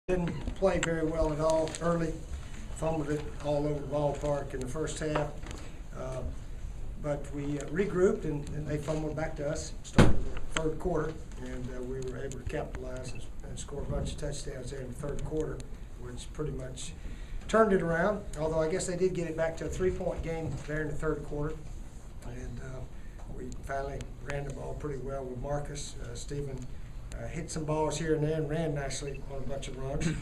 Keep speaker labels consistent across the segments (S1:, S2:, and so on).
S1: Didn't play very well at all early, fumbled it all over the ballpark in the first half. But we regrouped and they fumbled back to us, started the third quarter, and we were able to capitalize and score a bunch of touchdowns there in the third quarter, which pretty much turned it around, although I guess they did get it back to a 3-point game there in the third quarter. And we finally ran the ball pretty well with Marcus. Stephen hit some balls here and there and ran nicely on a bunch of runs. And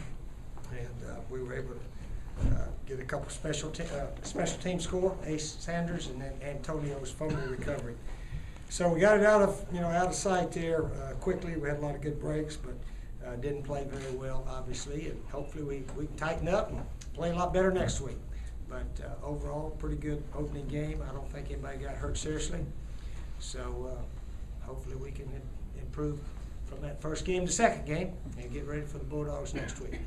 S1: we were able to get a couple special team score, Ace Sanders and then Antonio's fumble recovery. So we got it out of sight there quickly. We had a lot of good breaks, but didn't play very well, obviously. And hopefully we can tighten up and play a lot better next week. But overall, pretty good opening game. I don't think anybody got hurt seriously. So hopefully we can improve from that first game to second game and get ready for the Bulldogs next week.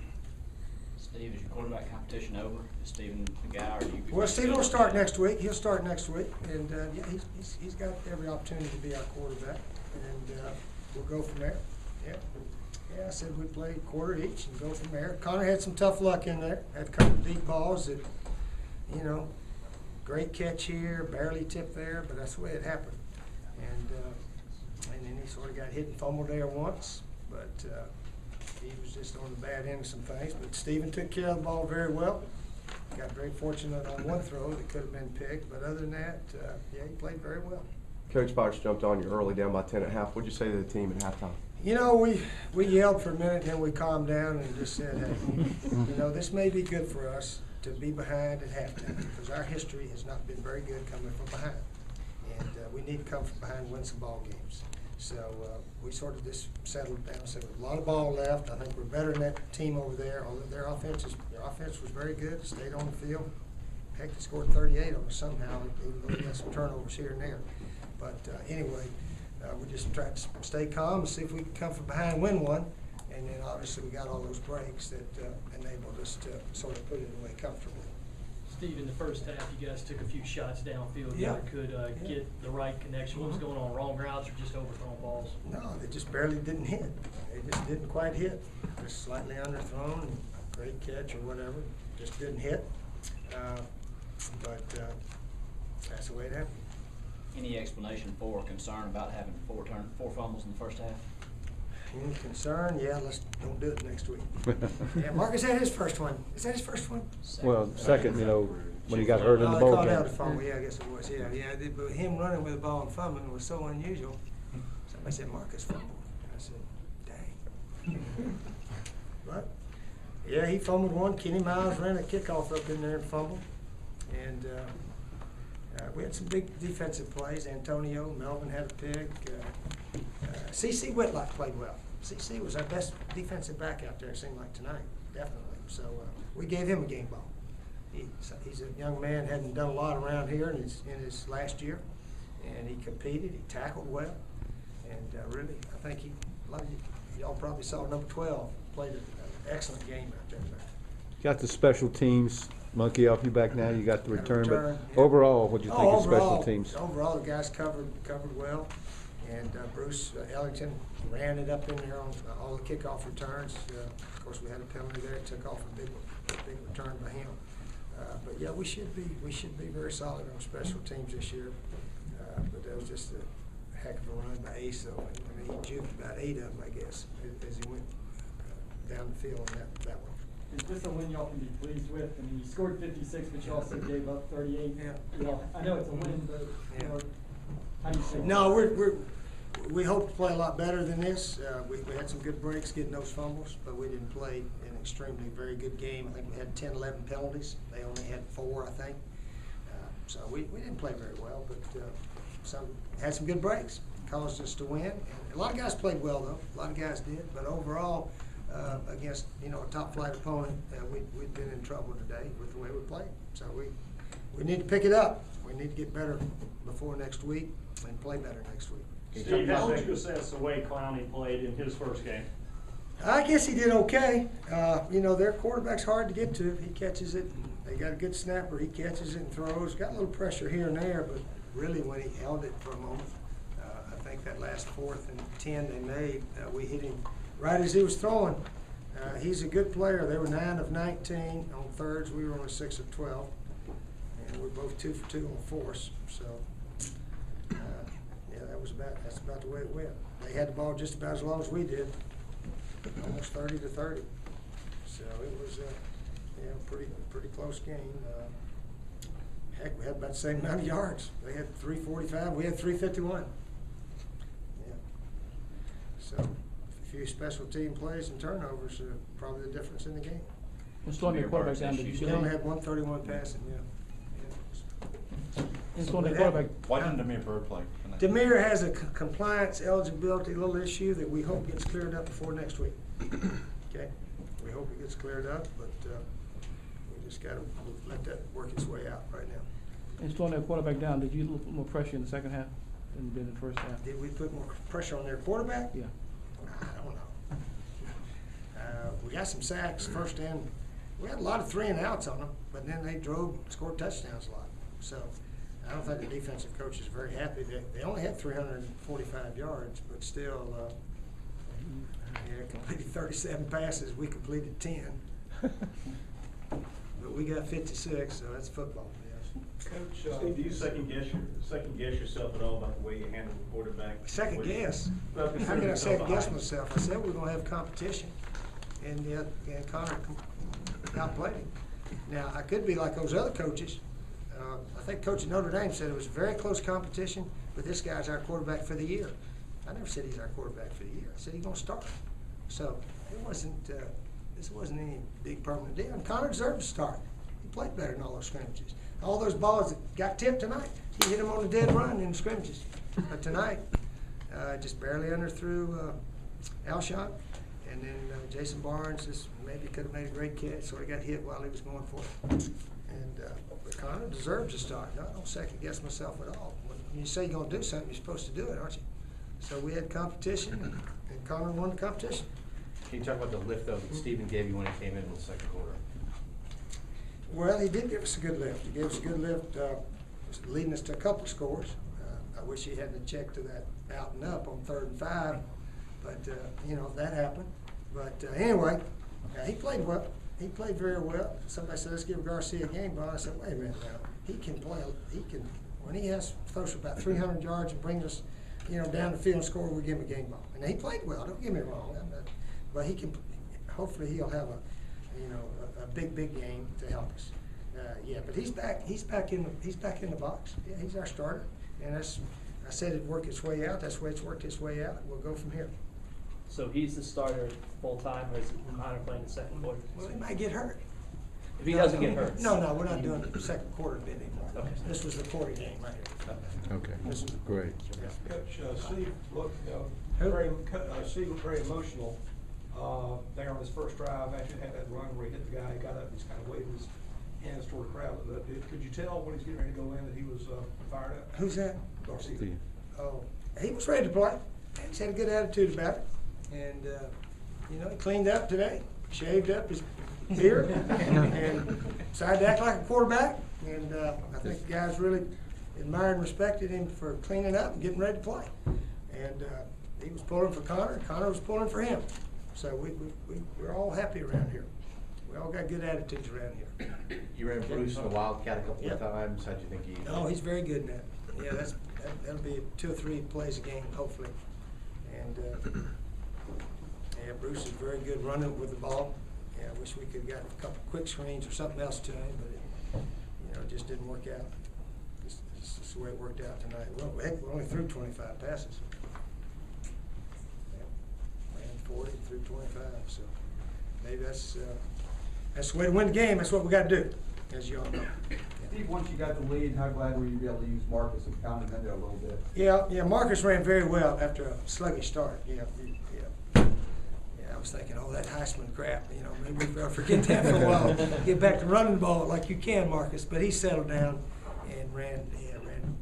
S2: Steve, is your quarterback competition over? Is Stephen the guy, or do you?
S1: Well, Stephen will start next week. He'll start next week, and yeah, he's got every opportunity to be our quarterback, and we'll go from there. Yeah, I said we play a quarter each and go from there. Connor had some tough luck in there. Had a couple of deep balls that, great catch here, barely tipped there, but that's the way it happened. And then he sort of got hit and fumbled there once, but he was just on the bad end of some things. But Stephen took care of the ball very well. Got very fortunate on one throw that could have been picked, but other than that, yeah, he played very well.
S3: Coach Byers jumped on you early, down by 10 at half. What did you say to the team at halftime?
S1: We yelled for a minute, and then we calmed down and just said, hey, this may be good for us to be behind at halftime because our history has not been very good coming from behind. And we need to come from behind and win some ball games. So we sort of just settled down. So a lot of ball left. I think we're better than that team over there. Although their offense was very good. Stayed on the field. Heck, they scored 38 on us somehow, even though we had some turnovers here and there. But anyway, we just tried to stay calm and see if we could come from behind and win one. And then obviously we got all those breaks that enabled us to sort of put it away comfortably.
S4: Steve, in the first half, you guys took a few shots downfield.
S1: Yeah.
S4: You could get the right connection. What was going on? Wrong routes or just overthrown balls?
S1: No, they just barely didn't hit. They just didn't quite hit. Just slightly underthrown, great catch or whatever. Just didn't hit. But that's the way it happened.
S2: Any explanation for or concern about having four fumbles in the first half?
S1: Any concern? Yeah, let's don't do it next week. Yeah, Marcus had his first one. Is that his first one?
S5: Second, when he got hurt in the bowl
S1: game. They called out a
S5: game.
S1: fumble. Yeah, I guess it was. Yeah. But him running with the ball and fumbling was so unusual. Somebody said Marcus fumbled. And I said, dang. But yeah, he fumbled one. Kenny Miles ran a kickoff up in there and fumbled. And we had some big defensive plays. Antonio, Melvin had a pick. C.C. Whitlock played well. C.C. was our best defensive back out there, it seemed like tonight, definitely. So we gave him a game ball. He's a young man, hadn't done a lot around here in his last year, and he competed, he tackled well, and really, I think a lot of y'all probably saw number 12 played an excellent game out there.
S5: Got the special teams monkey off your back now. You got the return. But
S1: Yeah.
S5: overall, what do you think of special teams?
S1: Overall, the guys covered well. And Bruce Ellington ran it up in there on all the kickoff returns. Of course, we had a penalty there. It took off a big return by him. But yeah, we should be very solid on special teams this year. But that was just a heck of a run by Ace, though. I mean, he juked about 8 of them, I guess, as he went down the field on that one.
S6: Is this a win y'all can be pleased with? I mean, you scored 56, but you also gave up 38.
S1: Yeah.
S6: I know it's a win, but
S1: Yeah.
S6: How do you feel?
S1: No, we hope to play a lot better than this. We had some good breaks getting those fumbles, but we didn't play an extremely very good game. I think we had 10, 11 penalties. They only had 4, I think. So we didn't play very well, but had some good breaks. Caused us to win. And a lot of guys played well, though. A lot of guys did. But overall, against a top flight opponent, we've been in trouble today with the way we played. So we need to pick it up. We need to get better before next week and play better next week.
S7: Steve, how would you assess the way Clowney played in his first game?
S1: I guess he did okay. Their quarterback's hard to get to. He catches it. They got a good snapper. He catches it and throws. Got a little pressure here and there, but really when he held it for a moment, I think that last 4th and 10 they made, we hit him right as he was throwing. He's a good player. They were 9 of 19 on thirds. We were only 6 of 12. And we're both 2 for 2 on fourths. So, yeah, that's about the way it went. They had the ball just about as long as we did, almost 30 to 30. So it was, pretty close game. Heck, we had about the same amount of yards. They had 345. We had 351. Yeah. So a few special team plays and turnovers are probably the difference in the game.
S8: And slowing the quarterback down, did you
S1: We only had 131 passing. Yeah.
S8: And slowing the quarterback.
S9: Why didn't Demir Bird play?
S1: Demir has a compliance eligibility little issue that we hope gets cleared up before next week. Okay, we hope it gets cleared up, but we just got to let that work its way out right now.
S8: And slowing that quarterback down, did you put more pressure in the second half than in the first half?
S1: Did we put more pressure on their quarterback?
S8: Yeah.
S1: I don't know. We got some sacks first in. We had a lot of 3 and outs on them, but then they scored touchdowns a lot. So I don't think the defensive coach is very happy. They only had 345 yards, but still, completed 37 passes. We completed 10. But we got 56, so that's football. Yes.
S7: Coach, Steve, do you second guess yourself at all about the way you handle the quarterback?
S1: Second guess?
S7: Well,
S1: How
S7: considering
S1: can I
S7: you're so
S1: second guess
S7: behind.
S1: myself? I said we're going to have competition, and Connor outplayed him. Now, I could be like those other coaches. I think Coach at Notre Dame said it was very close competition, but this guy's our quarterback for the year. I never said he's our quarterback for the year. I said he's going to start. So it wasn't. This wasn't any big permanent deal. And Connor deserved to start. He played better than all those scrimmages. All those balls that got tipped tonight, he hit them on the dead run in the scrimmages. But tonight, just barely underthrew Alshon. And then Jason Barnes just maybe could have made a great catch, so he got hit while he was going for it. And but Connor deserves to start. No, I don't second guess myself at all. When you say you're going to do something, you're supposed to do it, aren't you? So we had competition, and Connor won the competition.
S10: Can you talk about the lift, though, that Stephen gave you when he came in the second quarter?
S1: Well, he did give us a good lift. He gave us a good lift, leading us to a couple of scores. I wish he hadn't checked to that out and up on 3rd and 5, but that happened. But anyway, he played well. He played very well. Somebody said, let's give Garcia a game ball. I said, wait a minute now. He can play. He can, when he throws for about 300 yards and brings us, down the field and score, we give him a game ball. And he played well. Don't get me wrong. But he can. Hopefully, he'll have a big game to help us. But he's back. He's back in the box. Yeah, he's our starter. And I said it'd work its way out. That's the way it's worked its way out. We'll go from here.
S4: So he's the starter full-time, or is Connor playing the second quarter?
S1: Well, he might get hurt.
S4: If he doesn't get hurt.
S1: No, we're not doing the second quarter bit anymore.
S4: Okay.
S1: This was the quarter game right here.
S5: Okay,
S1: This was
S5: great.
S11: Coach, Steve looked
S1: Who?
S11: Steve looked very emotional there on his first drive after he had that run where he hit the guy. He got up and he's kind of waving his hands toward the crowd. Could you tell when he's getting ready to go in that he was fired up?
S1: Who's that?
S11: Garcia.
S5: Steve.
S1: Oh, he was ready to play. He's had a good attitude about it. And, he cleaned up today, shaved up his beard, and decided to act like a quarterback. And I think the guys really admired and respected him for cleaning up and getting ready to play. And he was pulling for Connor, and Connor was pulling for him. So we're all happy around here. We all got good attitudes around here.
S10: You ran Bruce in the Wildcat a couple
S1: Yep.
S10: of times. How'd you think he?
S1: Oh, he's very good in that. Yeah, that'll be 2 or 3 plays a game, hopefully. And Bruce is very good running with the ball. Yeah, I wish we could have got a couple quick screens or something else to him, but it just didn't work out. Just the way it worked out tonight. Well, heck, we only threw 25 passes. Yeah, ran 40 through 25, so maybe that's the way to win the game. That's what we got to do, as you all know.
S12: Steve, once you got the lead, how glad were you to be able to use Marcus and pound him in there a little bit?
S1: Yeah, Marcus ran very well after a sluggish start. Yeah. I was thinking, that Heisman crap, maybe we'll forget that for a while. Get back to running the ball like you can, Marcus. But he settled down and ran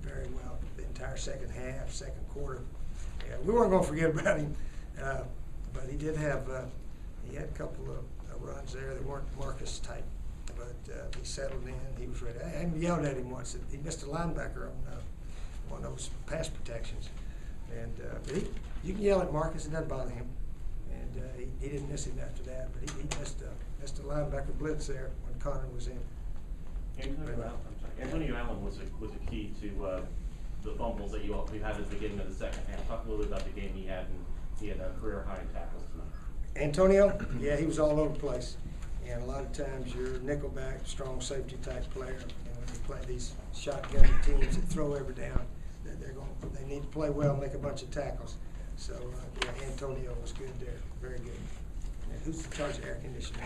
S1: very well the entire second half, second quarter. Yeah, we weren't going to forget about him, but he did have he had a couple of runs there that weren't Marcus type. But he settled in. He was ready. I even yelled at him once. He missed a linebacker on one of those pass protections. And but you can yell at Marcus. It doesn't bother him. And he didn't miss him after that, but he missed a linebacker blitz there when Connor was in.
S9: Antonio Allen was a key to the fumbles that you had at the beginning of the second half. Talk a little bit about the game he had, and he had a career high in tackles tonight.
S1: Antonio, yeah, he was all over the place. And a lot of times you're a nickelback, strong safety type player, and when you play these shotgun teams that throw every down, they need to play well and make a bunch of tackles. So, yeah, Antonio was good there, very good. And who's in charge of air conditioning?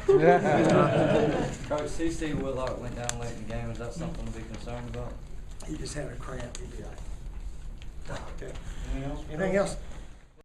S13: Coach, C.C. Woodlock went down late in the game. Is that something to be concerned about?
S1: He just had a cramp. He'd be like, okay.
S7: Anything else?
S1: Anything else?